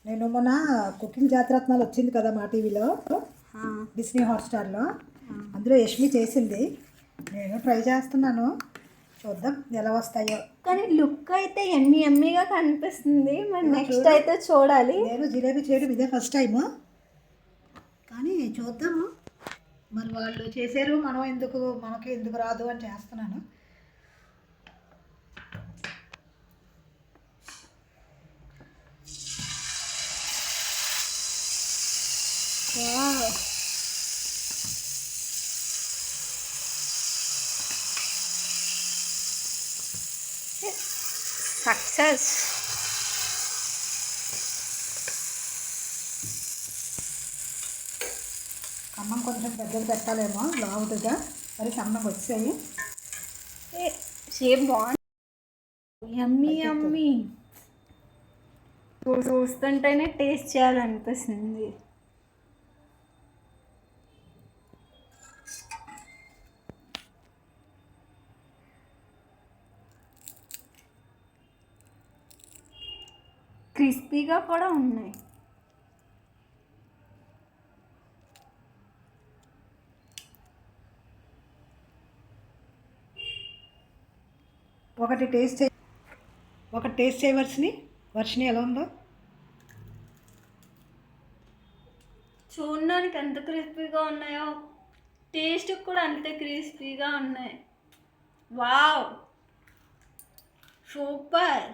నేను మొన్న కుకింగ్ జాతరత్నాలు వచ్చింది కదా మా టీవీలో, డిస్నీ హాట్స్టార్లో. అందులో యష్మి చేసింది. నేను ట్రై చేస్తున్నాను, చూద్దాం ఎలా వస్తాయో. కానీ లుక్ అయితే ఎమ్మీగా కనిపిస్తుంది. మరి నెక్స్ట్ అయితే చూడాలి. నేను జిలేబీ చేయడం ఇదే ఫస్ట్ టైము, కానీ చూద్దాము. మరి వాళ్ళు చేశారు, మనకి ఎందుకు రాదు అని చేస్తున్నాను. సక్సెస్. అన్నం కొంచెం పెద్దది పెట్టాలేమో, లావుగా మరి సన్నం వచ్చాయి. షేప్ బాగుంది. యమ్మీ చూస్తుంటేనే టేస్ట్ చేయాలనిపిస్తుంది. క్రిస్పీగా కూడా ఉన్నాయి. ఒకటి టేస్ట్ చేయవలసిని వర్షిని ఎలా ఉందో చూడడానికి ఎంత క్రిస్పీగా ఉన్నాయో, టేస్ట్ కూడా అంతే క్రిస్పీగా ఉన్నాయి. Wow, super.